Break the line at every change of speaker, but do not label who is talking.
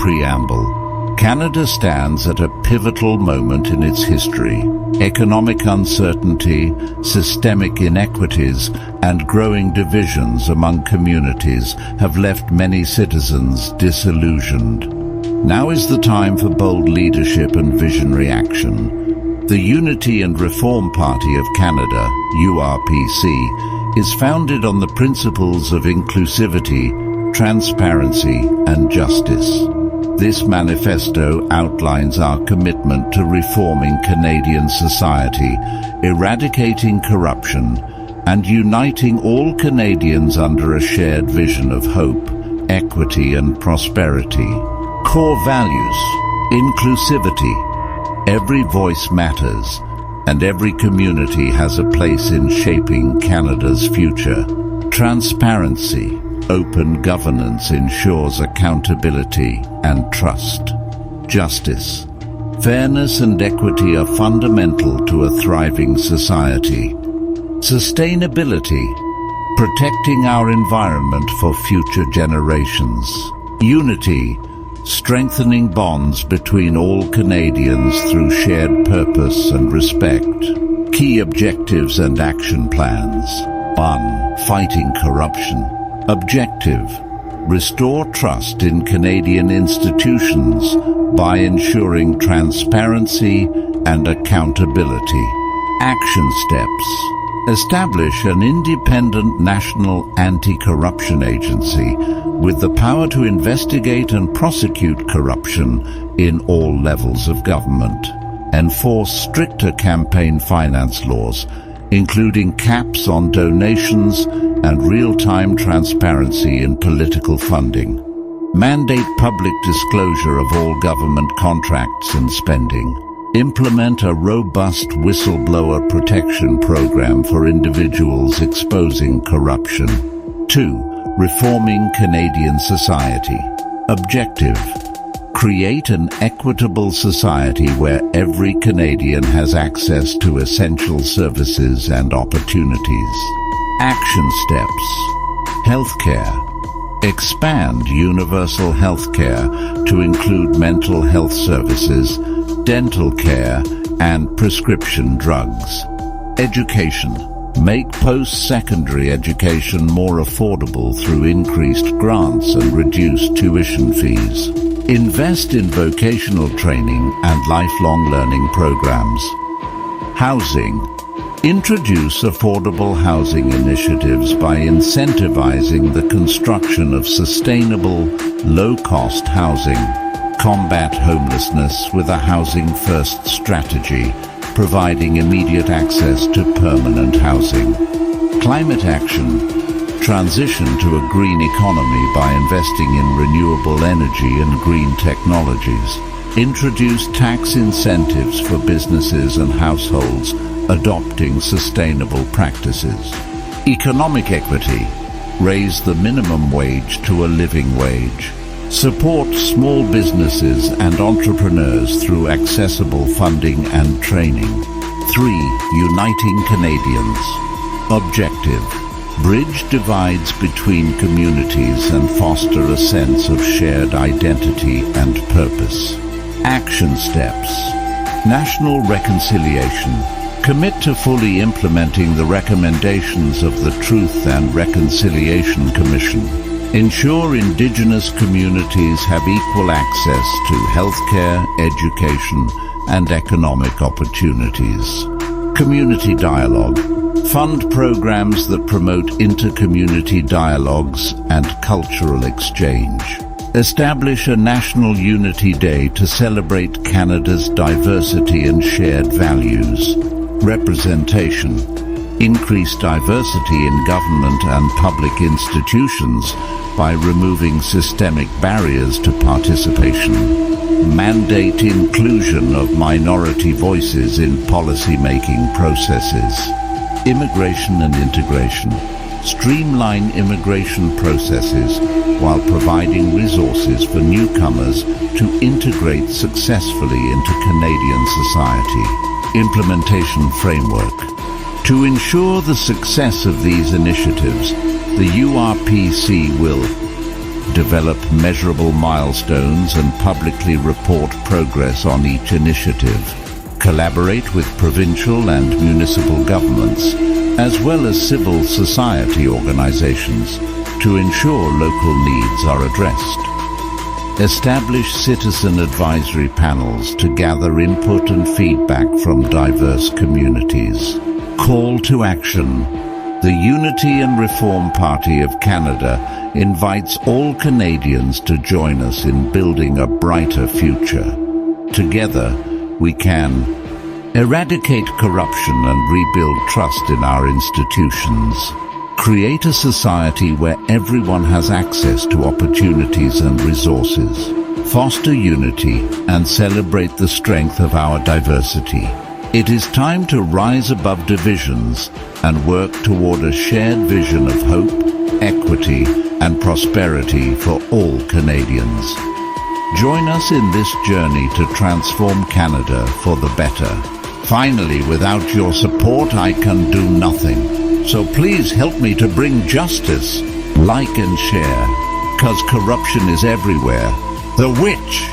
Preamble. Canada stands at a pivotal moment in its history. Economic uncertainty, systemic inequities, and growing divisions among communities have left many citizens disillusioned. Now is the time for bold leadership and visionary action. The Unity and Reform Party of Canada, URPC, is founded on the principles of inclusivity, transparency, and justice. This manifesto outlines our commitment to reforming Canadian society, eradicating corruption, and uniting all Canadians under a shared vision of hope, equity, and prosperity. Core values: inclusivity. Every voice matters, and every community has a place in shaping Canada's future. Transparency. Open governance ensures accountability and trust. Justice. Fairness and equity are fundamental to a thriving society. Sustainability. Protecting our environment for future generations. Unity. Strengthening bonds between all Canadians through shared purpose and respect. Key objectives and action plans. 1. Fighting corruption. Objective: restore trust in Canadian institutions by ensuring transparency and accountability. Action steps: establish an independent national anti-corruption agency with the power to investigate and prosecute corruption in all levels of government. Enforce stricter campaign finance laws, including caps on donations and real-time transparency in political funding. Mandate public disclosure of all government contracts and spending. Implement a robust whistleblower protection program for individuals exposing corruption. 2. Reforming Canadian society. Objective: create an equitable society where every Canadian has access to essential services and opportunities. Action steps: healthcare. Expand universal healthcare to include mental health services, dental care, and prescription drugs. Education. Make post-secondary education more affordable through increased grants and reduced tuition fees. Invest in vocational training and lifelong learning programs. Housing. Introduce affordable housing initiatives by incentivizing the construction of sustainable, low-cost housing. Combat homelessness with a housing-first strategy, providing immediate access to permanent housing. Climate action. Transition to a green economy by investing in renewable energy and green technologies. Introduce tax incentives for businesses and households adopting sustainable practices. Economic equity. Raise the minimum wage to a living wage. Support small businesses and entrepreneurs through accessible funding and training. 3. Uniting Canadians. Objective: bridge divides between communities and foster a sense of shared identity and purpose. Action steps: national reconciliation. Commit to fully implementing the recommendations of the Truth and Reconciliation Commission. Ensure Indigenous communities have equal access to healthcare, education, and economic opportunities. Community dialogue. Fund programs that promote inter-community dialogues and cultural exchange. Establish a National Unity Day to celebrate Canada's diversity and shared values. Representation. Increase diversity in government and public institutions by removing systemic barriers to participation. Mandate inclusion of minority voices in policy-making processes. Immigration and integration. Streamline immigration processes while providing resources for newcomers to integrate successfully into Canadian society. Implementation framework. To ensure the success of these initiatives, the URPC will develop measurable milestones and publicly report progress on each initiative, collaborate with provincial and municipal governments, as well as civil society organizations, to ensure local needs are addressed. Establish citizen advisory panels to gather input and feedback from diverse communities. Call to action. The Unity and Reform Party of Canada invites all Canadians to join us in building a brighter future. Together, we can eradicate corruption and rebuild trust in our institutions. Create a society where everyone has access to opportunities and resources. Foster unity and celebrate the strength of our diversity. It is time to rise above divisions and work toward a shared vision of hope, equity, and prosperity for all Canadians. Join us in this journey to transform Canada for the better. Finally, without your support, I can do nothing. So please help me to bring justice. Like and share, 'cause corruption is everywhere. The witch